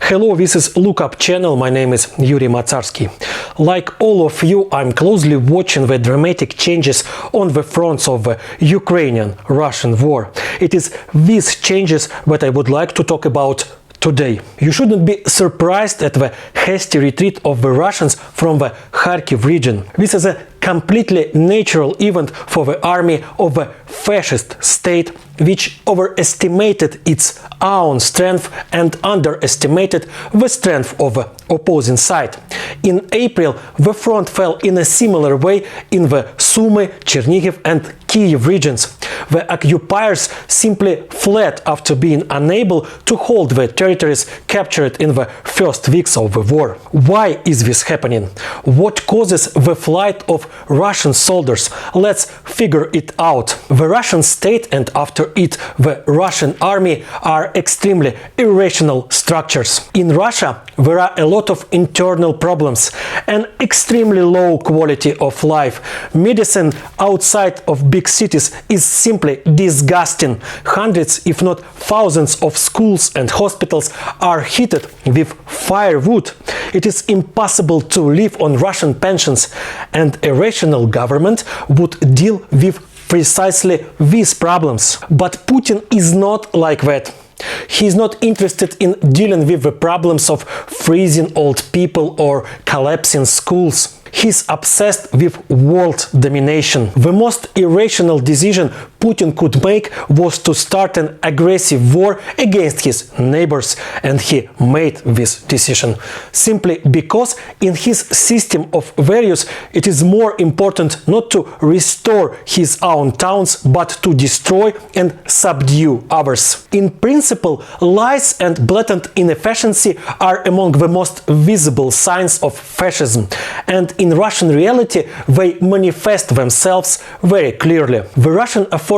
Hello, this is Lookup channel, my name is Yuri Matsarsky. Like all of you, I'm closely watching the dramatic changes on the fronts of the Ukrainian-Russian war. It is these changes that I would like to talk about today. You shouldn't be surprised at the hasty retreat of the Russians from the Kharkiv region. This is a completely natural event for the army of the fascist state, which overestimated its own strength and underestimated the strength of the opposing side. In April, the front fell in a similar way in the Sumy, Chernihiv and Kyiv regions. The occupiers simply fled after being unable to hold the territories captured in the first weeks of the war. Why is this happening? What causes the flight of Russian soldiers? Let's figure it out. The Russian state and after it the Russian army are extremely irrational structures. In Russia, there are a lot of internal problems, an extremely low quality of life. Medicine outside of big cities is simply disgusting. Hundreds, if not thousands of schools and hospitals are heated with firewood. It is impossible to live on Russian pensions, and a rational government would deal with precisely these problems. But Putin is not like that. He is not interested in dealing with the problems of freezing old people or collapsing schools. He's obsessed with world domination. The most irrational decision Putin could make was to start an aggressive war against his neighbors, and he made this decision simply because in his system of values it is more important not to restore his own towns but to destroy and subdue others. In principle, lies and blatant inefficiency are among the most visible signs of fascism, and in Russian reality they manifest themselves very clearly. The Russian authorities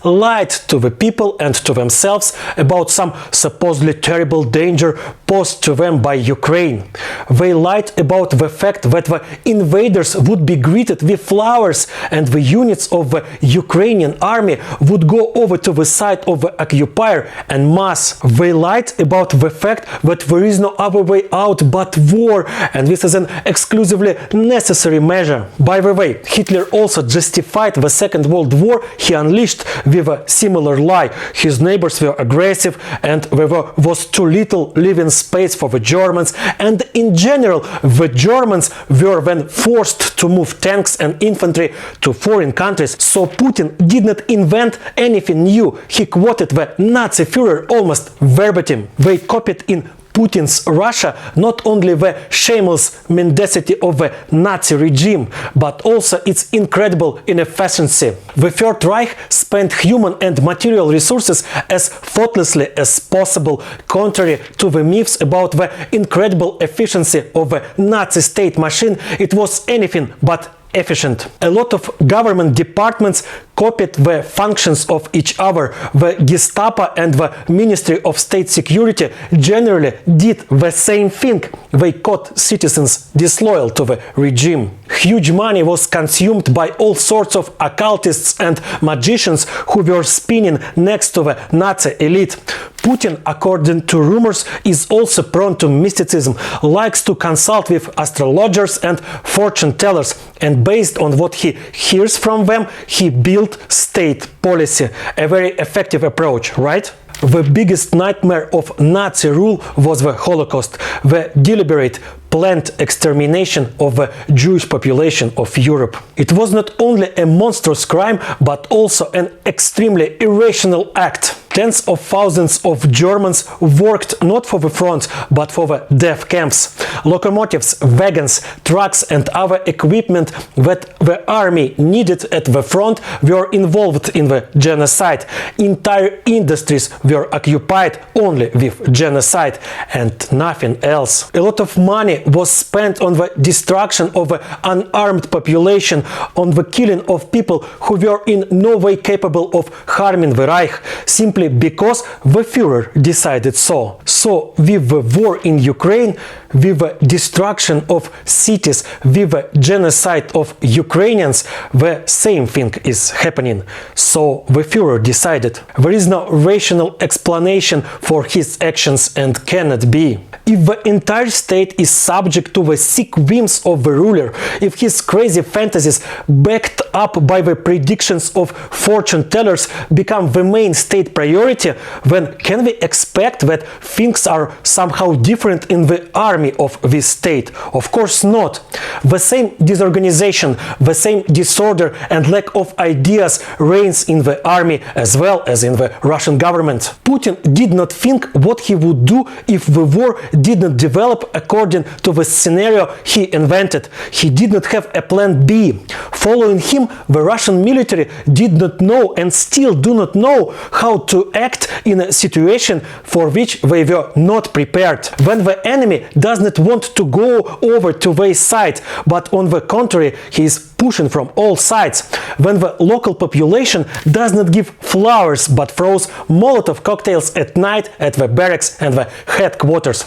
lied to the people and to themselves about some supposedly terrible danger posed to them by Ukraine. They lied about the fact that the invaders would be greeted with flowers and the units of the Ukrainian army would go over to the side of the occupier en masse. They lied about the fact that there is no other way out but war, and this is an exclusively necessary measure. By the way, Hitler also justified the Second World War he unleashed with a similar lie. His neighbors were aggressive and there was too little living space for the Germans, and in general the Germans were then forced to move tanks and infantry to foreign countries. So Putin did not invent anything new. He quoted the Nazi Führer almost verbatim. They copied in Putin's Russia not only the shameless mendacity of the Nazi regime, but also its incredible inefficiency. The Third Reich spent human and material resources as thoughtlessly as possible, contrary to the myths about the incredible efficiency of the Nazi state machine. It was anything but efficient. A lot of government departments copied the functions of each other. The Gestapo and the Ministry of State Security generally did the same thing. They caught citizens disloyal to the regime. Huge money was consumed by all sorts of occultists and magicians who were spinning next to the Nazi elite. Putin, according to rumors, is also prone to mysticism, likes to consult with astrologers and fortune tellers, and based on what he hears from them, he built state policy. A very effective approach, right? The biggest nightmare of Nazi rule was the Holocaust, the deliberate planned extermination of the Jewish population of Europe. It was not only a monstrous crime, but also an extremely irrational act. Tens of thousands of Germans worked not for the front, but for the death camps. Locomotives, wagons, trucks and other equipment that the army needed at the front were involved in the genocide. Entire industries were occupied only with genocide and nothing else. A lot of money was spent on the destruction of the unarmed population, on the killing of people who were in no way capable of harming the Reich, simply simply because the Führer decided so. So with the war in Ukraine, with the destruction of cities, with the genocide of Ukrainians, the same thing is happening. So the Führer decided. There is no rational explanation for his actions and cannot be. If the entire state is subject to the sick whims of the ruler, if his crazy fantasies backed up by the predictions of fortune tellers become the main state priority, then can we expect that things are somehow different in the army of this state? Of course not. The same disorganization, the same disorder and lack of ideas reigns in the army as well as in the Russian government. Putin did not think what he would do if the war did not develop according to the scenario he invented. He did not have a plan B. Following him, the Russian military did not know and still do not know how to act in a situation for which they were not prepared. When the enemy does not want to go over to their side, but on the contrary, he is pushing from all sides. When the local population does not give flowers but throws Molotov cocktails at night at the barracks and the headquarters.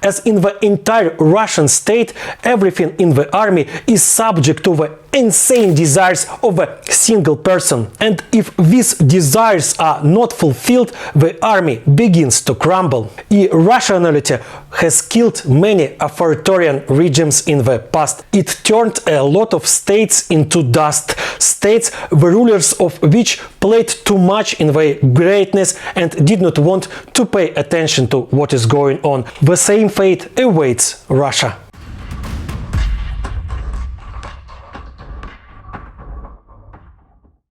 As in the entire Russian state, everything in the army is subject to the insane desires of a single person. And if these desires are not fulfilled, the army begins to crumble. Irrationality has killed many authoritarian regimes in the past. It turned a lot of states into dust. States, the rulers of which played too much in their greatness and did not want to pay attention to what is going on. The same fate awaits Russia.